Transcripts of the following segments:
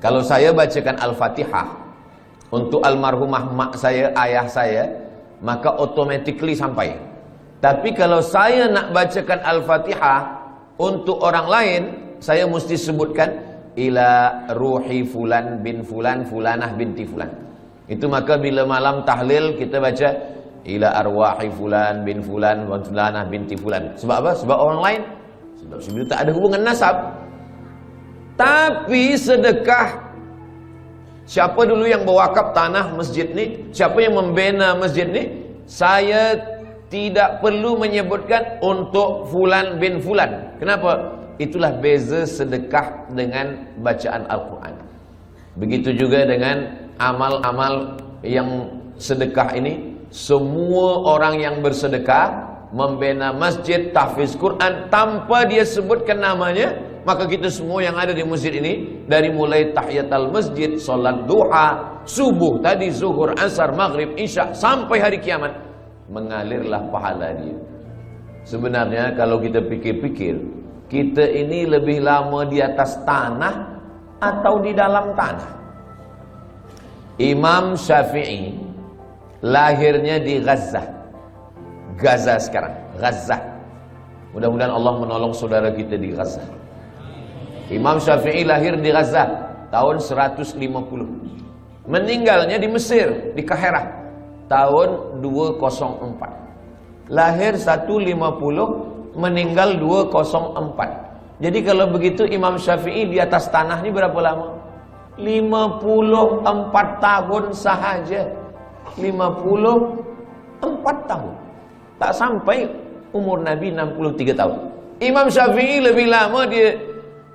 Kalau saya bacakan Al-Fatihah untuk almarhumah mak saya, ayah saya, maka automatically sampai. Tapi kalau saya nak bacakan Al-Fatihah untuk orang lain, saya mesti sebutkan ila ruhi fulan bin fulan fulanah binti fulan. Itu maka bila malam tahlil kita baca ila arwahi fulan bin fulan wa fulanah binti fulan. Sebab apa? Sebab orang lain. Sebab sebenarnya tak ada hubungan nasab. Tapi sedekah, siapa dulu yang berwakaf tanah masjid ni, siapa yang membina masjid ni, saya tidak perlu menyebutkan untuk fulan bin fulan. Kenapa? Itulah beza sedekah dengan bacaan Al-Quran. Begitu juga dengan amal-amal yang sedekah ini. Semua orang yang bersedekah, membina masjid, tahfiz Quran, tanpa dia sebutkan namanya, maka kita semua yang ada di masjid ini, dari mulai tahiyatul masjid, solat duha, subuh tadi, zuhur, asar, maghrib, isya, sampai hari kiamat, mengalirlah pahala dia. Sebenarnya kalau kita pikir-pikir, kita ini lebih lama di atas tanah atau di dalam tanah? Imam Syafi'i lahirnya di Gaza. Gaza sekarang, Gaza. Mudah-mudahan Allah menolong saudara kita di Gaza. Imam Syafi'i lahir di Gaza tahun 150. Meninggalnya di Mesir, di Kahirah tahun 204. Lahir 150, meninggal 204. Jadi kalau begitu Imam Syafi'i di atas tanah ini berapa lama? 54 tahun sahaja. 54 tahun. Tak sampai umur Nabi 63 tahun. Imam Syafi'i lebih lama dia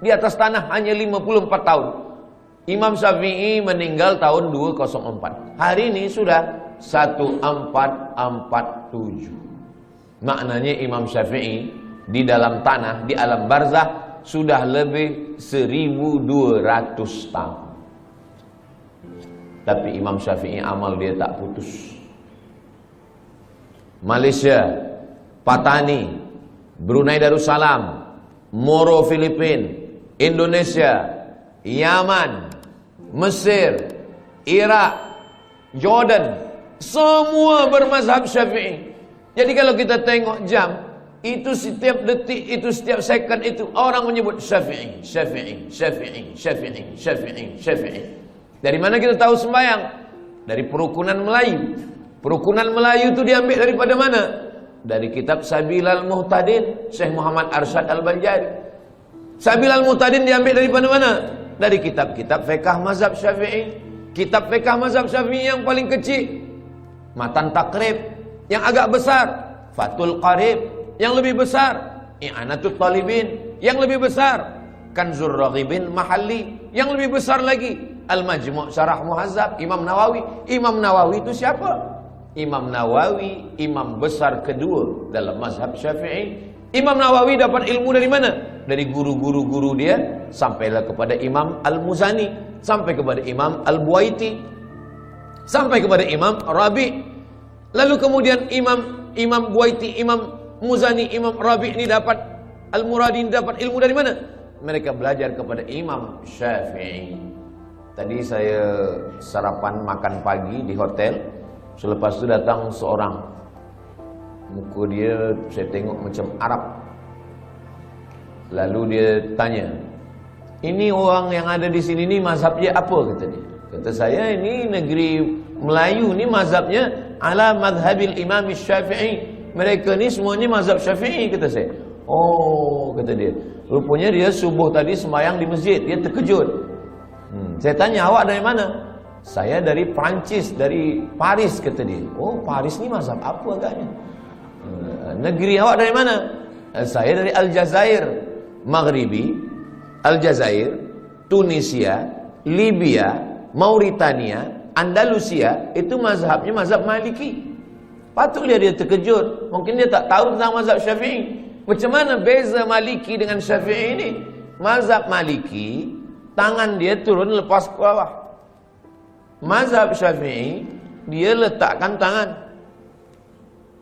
di atas tanah, hanya 54 tahun. Imam Syafi'i meninggal tahun 204. Hari ini sudah 1447. Maknanya Imam Syafi'i di dalam tanah, di alam barzah, sudah lebih 1200 tahun. Tapi Imam Syafi'i amal dia tak putus. Malaysia, Patani, Brunei Darussalam, Moro Filipina, Indonesia, Yaman, Mesir, Iraq, Jordan, semua bermazhab Syafi'i. Jadi kalau kita tengok jam, itu setiap detik, itu setiap second, itu orang menyebut Syafi'i, Syafi'i, Syafi'i, Syafi'i, Syafi'i, Syafi'i. Dari mana kita tahu sembahyang? Dari perukunan Melayu. Perukunan Melayu itu diambil daripada mana? Dari kitab Sabilal Muhtadin, Syekh Muhammad Arsyad Al-Banjari. Sabilal Muhtadin diambil daripada mana? Dari kitab-kitab fiqh mazhab Syafi'i. Kitab fiqh mazhab Syafi'i yang paling kecil, Matan Taqrib. Yang agak besar, Fathul Qarib. Yang lebih besar, I'anatul Talibin. Yang lebih besar, Kanzur Raghibin Mahalli. Yang lebih besar lagi, Al-Majmu' Syarah Muhazzab, Imam Nawawi. Imam Nawawi itu siapa? Imam Nawawi, imam besar kedua dalam mazhab Syafi'i. Imam Nawawi dapat ilmu dari mana? Dari guru-guru dia, sampailah kepada Imam Al-Muzani, sampai kepada Imam Al-Buaiti, sampai kepada Imam Rabi'. Lalu kemudian Imam Buaiti, Imam Muzani, Imam Rabi' ini dapat, Al-Muradi dapat ilmu dari mana? Mereka belajar kepada Imam Syafi'i. Tadi saya sarapan makan pagi di hotel. Selepas itu datang seorang, muka dia saya tengok macam Arab. Lalu dia tanya, ini orang yang ada di sini ni mazhabnya apa? Kata dia. Kata saya, ini negeri Melayu ni mazhabnya ala madhabil Imam Syafi'i. Mereka ni semuanya mazhab Syafi'i, kata saya. Oh, kata dia. Rupanya dia subuh tadi sembahyang di masjid. Dia terkejut. Saya tanya, awak dari mana? Saya dari Perancis, dari Paris, kata dia. Oh, Paris ni mazhab apa agaknya? Negeri awak dari mana? Saya dari Aljazair, Maghribi, Aljazair, Tunisia, Libya, Mauritania, Andalusia. Itu mazhabnya mazhab Maliki. Patutlah dia terkejut. Mungkin dia tak tahu tentang mazhab Syafi'i. Macam mana beza Maliki dengan Syafi'i ini? Mazhab Maliki, tangan dia turun lepas ke bawah. Mazhab Syafi'i, dia letakkan tangan.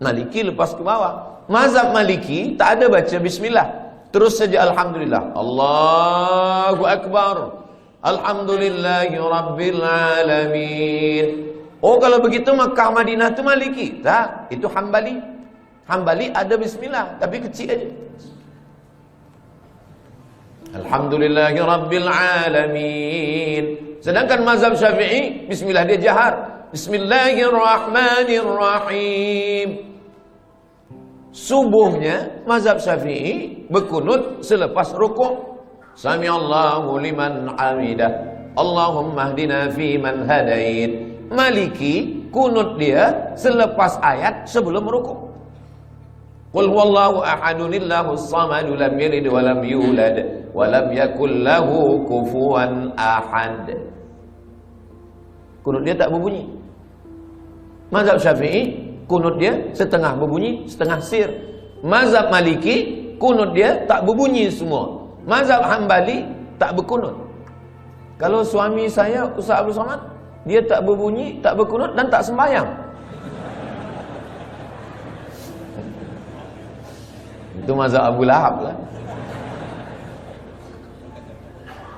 Maliki lepas ke bawah. Mazhab Maliki tak ada baca bismillah, terus saja alhamdulillah, Allahu Akbar, Alhamdulillahi Rabbil Alamin. Oh, kalau begitu Makkah Madinah itu Maliki. Tak, itu Hambali. Hambali ada bismillah, tapi kecil aja. Alhamdulillahi Rabbil Alamin. Sedangkan mazhab Syafi'i, bismillah dia jahar. Bismillahirrahmanirrahim. Subuhnya mazhab Syafi'i berkunut selepas rukuk. Sami'allahu liman hamidah. Allahumma hdina fi man hadait. Maliki kunut dia selepas ayat sebelum rukuk. Qul huwallahu ahadunillahus samadu lam yalid wa lam yulad wa lam yakul lahu kufuwan ahad. Kunut dia tak berbunyi. Mazhab Syafi'i kunut dia setengah berbunyi, setengah sir. Mazhab Maliki kunut dia tak berbunyi semua. Mazhab Hambali tak berkunut. Kalau suami saya Ustaz Abdul Somad, dia tak berbunyi, tak berkunut dan tak sembahyang. Itu mazhab Abu Lahab lah.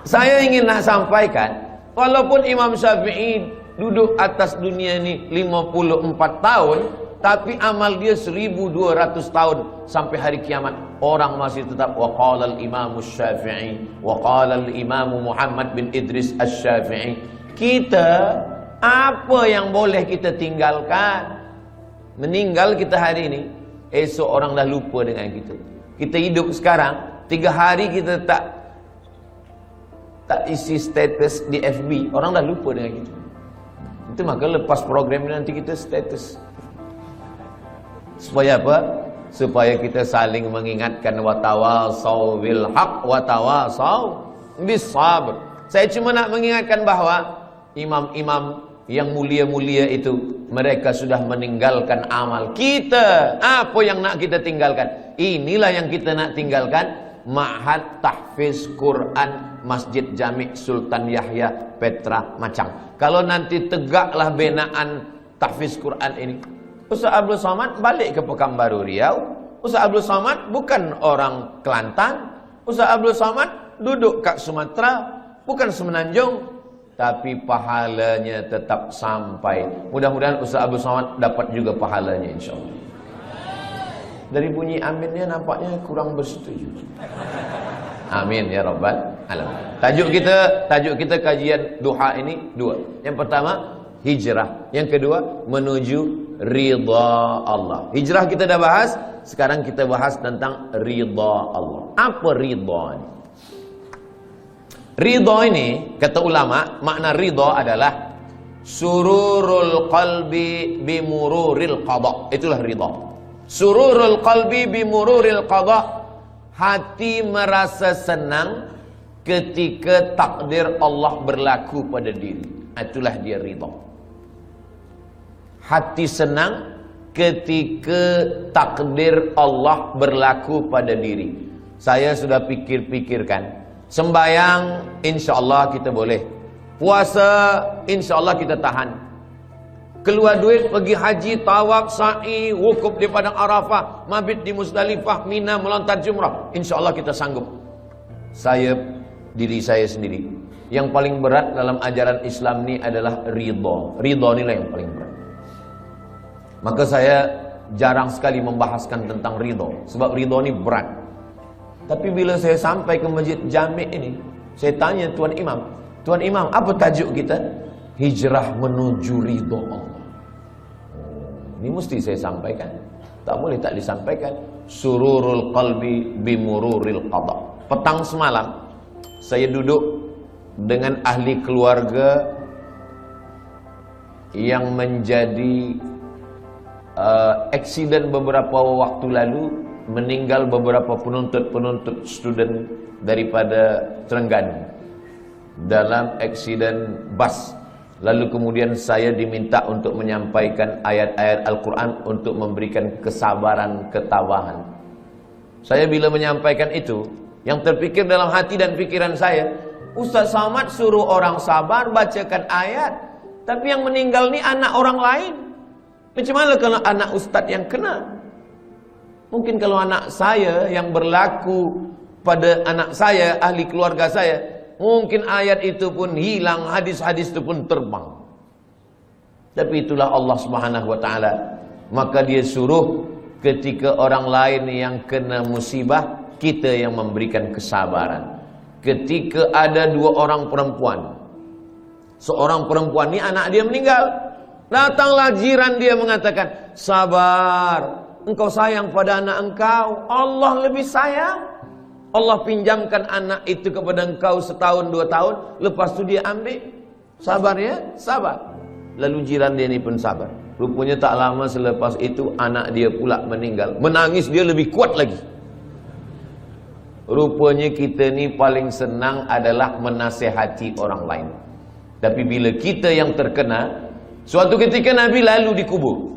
Saya ingin nak sampaikan, walaupun Imam Syafi'i duduk atas dunia ni 54 tahun, tapi amal dia 1200 tahun sampai hari kiamat. Orang masih tetap waqala al-Imam Syafi'i, waqala al-Imam Muhammad bin Idris Asy-Syafi'i. Kita apa yang boleh kita tinggalkan? Meninggal kita hari ini, esok orang dah lupa dengan kita. Kita hidup sekarang, 3 hari kita tak isi status di FB, orang dah lupa dengan kita. Itu maka lepas program ini nanti kita status. Supaya apa? Supaya kita saling mengingatkan watawasau bil haq watawasau bis sabr. Saya cuma nak mengingatkan bahawa imam-imam yang mulia-mulia itu mereka sudah meninggalkan amal. Kita apa yang nak kita tinggalkan? Inilah yang kita nak tinggalkan. Ma'had Tahfiz Quran Masjid Jami' Sultan Yahya Petra Macang. Kalau nanti tegaklah binaan Tahfiz Quran ini, Ustaz Abdul Somad balik ke Pekanbaru Riau. Ustaz Abdul Somad bukan orang Kelantan. Ustaz Abdul Somad duduk kat Sumatera, bukan Semenanjung, tapi pahalanya tetap sampai. Mudah-mudahan Ustaz Abdul Somad dapat juga pahalanya insyaAllah. Dari bunyi aminnya nampaknya kurang bersetuju. Amin ya rabbal alamin. Tajuk kita kajian duha ini 2. Yang pertama hijrah, yang kedua menuju ridha Allah. Hijrah kita dah bahas, sekarang kita bahas tentang ridha Allah. Apa ridha ini? Ridha ini kata ulama, makna ridha adalah sururul qalbi bimururil qada. Itulah ridha. Sururul qalbi bimururil qada. Hati merasa senang ketika takdir Allah berlaku pada diri. Itulah dia ridha. Hati senang ketika takdir Allah berlaku pada diri. Saya sudah pikir-pikirkan. Sembayang insya-Allah kita boleh. Puasa insya-Allah kita tahan. Keluar duit pergi haji, tawaf, sa'i, wukuf di padang Arafah, mabit di Muzdalifah, Mina, melontar jumrah, insya-Allah kita sanggup. Diri saya sendiri, yang paling berat dalam ajaran Islam ni adalah ridha. Ridha inilah yang paling berat. Maka saya jarang sekali membahaskan tentang ridha, sebab ridha ni berat. Tapi bila saya sampai ke Masjid Jami' ini, saya tanya Tuan Imam, Tuan Imam, apa tajuk kita? Hijrah menuju ridha Allah. Ini mesti saya sampaikan. Tak boleh tak disampaikan. Sururul qalbi bimururil qada. Petang semalam saya duduk dengan ahli keluarga yang menjadi aksiden beberapa waktu lalu, meninggal beberapa penuntut student daripada Terengganu dalam aksiden bas. Lalu kemudian saya diminta untuk menyampaikan ayat-ayat Al-Quran untuk memberikan kesabaran, ketabahan. Saya bila menyampaikan itu, yang terpikir dalam hati dan pikiran saya, Ustaz Somad suruh orang sabar, bacakan ayat, tapi yang meninggal ni anak orang lain. Macam mana kalau anak Ustaz yang kena? Mungkin kalau anak saya yang berlaku pada anak saya, ahli keluarga saya, Mungkin ayat itu pun hilang, hadis-hadis itu pun terbang. Tapi itulah Allah Subhanahu wa ta'ala. Maka dia suruh ketika orang lain yang kena musibah, kita yang memberikan kesabaran. Ketika ada dua orang perempuan, seorang perempuan ni anak dia meninggal, datanglah jiran dia mengatakan, sabar, engkau sayang pada anak engkau, Allah lebih sayang. Allah pinjamkan anak itu kepada engkau setahun 2 tahun, lepas tu dia ambil. Sabar ya, sabar. Lalu jiran dia ni pun sabar. Rupanya tak lama selepas itu anak dia pula meninggal. Menangis dia lebih kuat lagi. Rupanya kita ni paling senang adalah menasihati orang lain. Tapi bila kita yang terkena, suatu ketika Nabi lalu dikubur.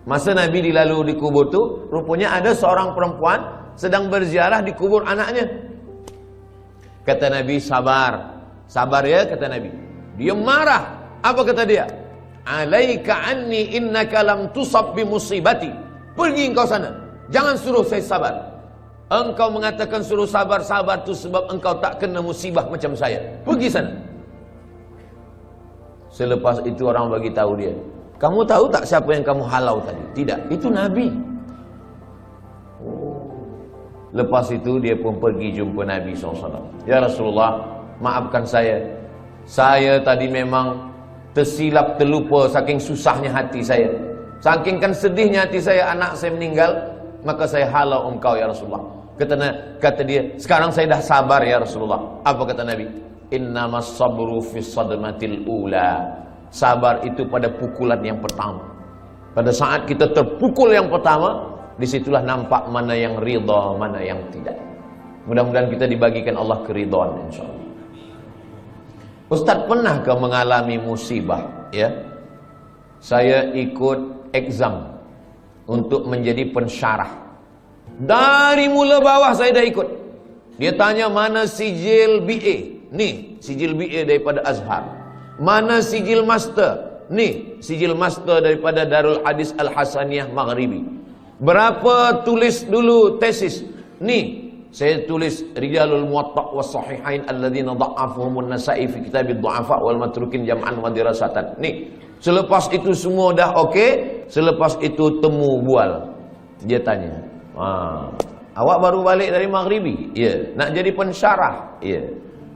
Masa Nabi dilalu dikubur tu, rupanya ada seorang perempuan sedang berziarah di kubur anaknya. Kata Nabi, sabar. Sabar ya, kata Nabi. Dia marah. Apa kata dia? Alaika anni innaka lam tusab bi musibati. Pergi engkau sana. Jangan suruh saya sabar. Engkau mengatakan suruh sabar-sabar tu sebab engkau tak kena musibah macam saya. Pergi sana. Selepas itu orang bagi tahu dia, kamu tahu tak siapa yang kamu halau tadi? Tidak, itu Nabi. Lepas itu dia pun pergi jumpa Nabi SAW. Ya Rasulullah, maafkan saya. Saya tadi memang tersilap, terlupa, saking susahnya hati saya, saking kan sedihnya hati saya, anak saya meninggal, maka saya halau engkau ya Rasulullah. Kata dia, sekarang saya dah sabar ya Rasulullah. Apa kata Nabi? Innamas sabru fis sadmatil ula. Sabar itu pada pukulan yang pertama. Pada saat kita terpukul yang pertama, disitulah nampak mana yang ridha, mana yang tidak. Mudah-mudahan kita dibagikan Allah keridhaan insyaallah. Ustaz, pernahkah mengalami musibah? Ya, saya ikut exam untuk menjadi pensyarah. Dari mula bawah saya dah ikut. Dia tanya mana sijil BA. Nih, sijil BA daripada Azhar. Mana sijil master? Nih, sijil master daripada Darul Hadis Al-Hasaniyah Maghribi. Berapa tulis dulu tesis? Nih, saya tulis Rijalul Muwatta' was Sahihain alladzina dha'afuhumun Nasa'i fi kitabid du'afa wal matrukin jam'an wa dirasatan. Nih, selepas itu semua dah okey, selepas itu temu bual. Dia tanya, awak baru balik dari Maghribi? Ya. Nak jadi pensyarah? Ya.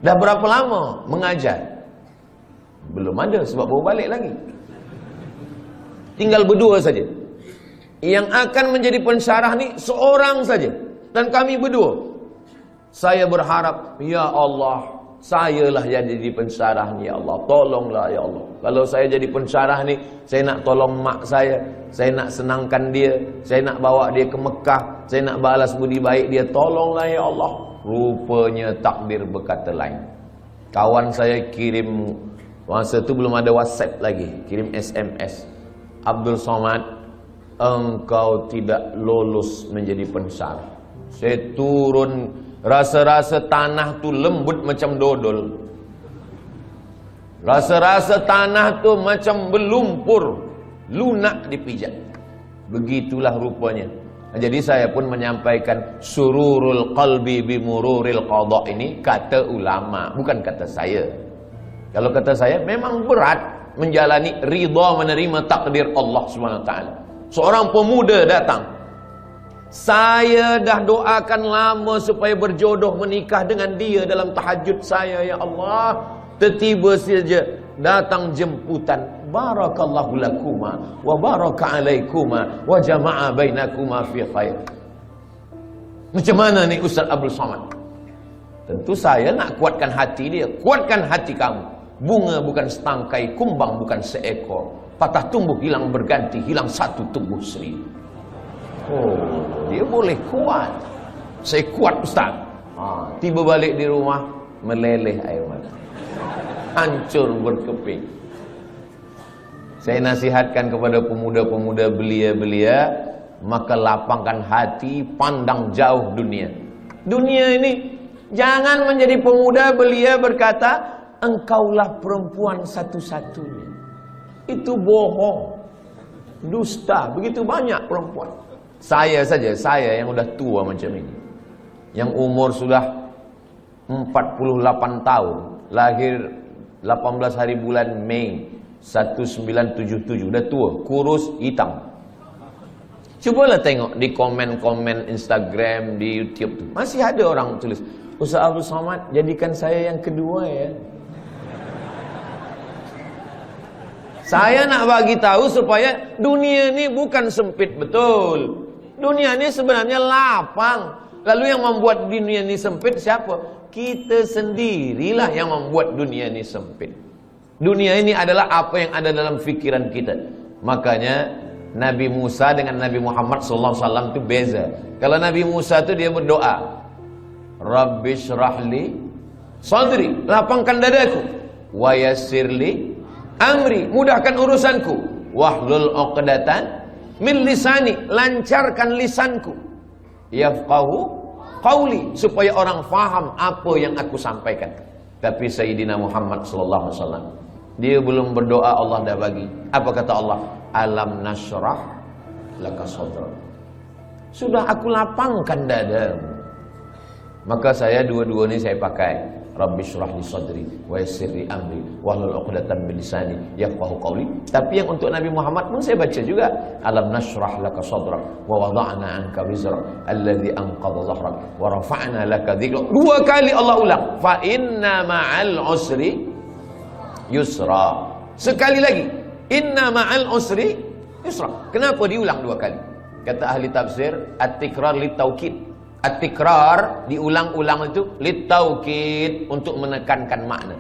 Dah berapa lama mengajar? Belum ada sebab baru balik lagi. Tinggal berdua saja. Yang akan menjadi pensyarah ni seorang saja. Dan kami berdua. Saya berharap, ya Allah, sayalah yang jadi pensyarah ni ya Allah. Tolonglah ya Allah. Kalau saya jadi pensyarah ni, saya nak tolong mak saya nak senangkan dia, saya nak bawa dia ke Mekah, saya nak balas budi baik dia. Tolonglah ya Allah. Rupanya takdir berkata lain. Kawan saya kirim, masa tu belum ada WhatsApp lagi, kirim SMS. Abdul Somad, engkau tidak lolos menjadi pensyarah. Saya turun, rasa-rasa tanah tu lembut macam dodol. Rasa-rasa tanah tu macam berlumpur, lunak dipijak. Begitulah rupanya. Jadi saya pun menyampaikan sururul qalbi bimururil qada ini kata ulama, bukan kata saya. Kalau kata saya, memang berat menjalani ridha menerima takdir Allah SWT. Seorang pemuda datang, saya dah doakan lama supaya berjodoh menikah dengan dia dalam tahajud saya ya Allah. Tiba-tiba saja datang jemputan, barakallahu lakuma wa baraka alaikuma wa jama'a bainakuma fi khair. Macam mana ni Ustaz Abdul Somad? Tentu saya nak kuatkan hati dia. Kuatkan hati kamu. Bunga bukan setangkai, kumbang bukan seekor. Patah tumbuh hilang berganti, hilang satu tumbuh seribu. Oh, dia boleh kuat. Saya kuat Ustaz. Tiba balik di rumah, meleleh air mata, hancur berkeping. Saya nasihatkan kepada pemuda-pemuda belia-belia, maka lapangkan hati, pandang jauh dunia. Dunia ini, jangan menjadi pemuda belia berkata, engkaulah perempuan satu-satunya. Itu bohong, dusta. Begitu banyak perempuan. Saya saja, saya yang sudah tua macam ini, yang umur sudah 48 tahun, lahir 18 hari bulan Mei 1977, udah tua, kurus, hitam. Cobalah tengok di komen-komen Instagram, di YouTube tuh, masih ada orang tulis, Ustaz Abdul Somad, jadikan saya yang kedua ya. Saya nak bagi tahu supaya dunia ini bukan sempit betul. Dunia ini sebenarnya lapang. Lalu yang membuat dunia ini sempit siapa? Kita sendirilah yang membuat dunia ini sempit. Dunia ini adalah apa yang ada dalam fikiran kita. Makanya Nabi Musa dengan Nabi Muhammad SAW itu beza. Kalau Nabi Musa itu dia berdoa, Rabbi syrahli sadri, lapangkan dadaku, wa yassirli amri, mudahkan urusanku, wahlul 'uqdatan min lisani, lancarkan lisanku, yafqahu qauli, supaya orang faham apa yang aku sampaikan. Tapi Sayyidina Muhammad sallallahu alaihi wasallam, dia belum berdoa Allah dah bagi. Apa kata Allah? Alam nashrah laka sadrak. Sudah aku lapangkan dadamu. Maka saya dua-dua ini saya pakai. Rabbi syrah li sadri wa yassir li amri wahlul 'uqdatam min lisani yafqahu qawli. Tapi yang untuk Nabi Muhammad pun saya baca juga, alam nashrah laka sadrak wa wada'na 'anka wizrak alladhi anqadha dhahrak wa rafa'na laka dhikrak. Dua kali Allah ulang, fa inna ma'al usri yusra. Sekali lagi, inna ma'al usri yusra. Kenapa diulang dua kali? Kata ahli tafsir, at-tikrar litaukid. At-tikrar, diulang-ulang itu litaukid, untuk menekankan makna.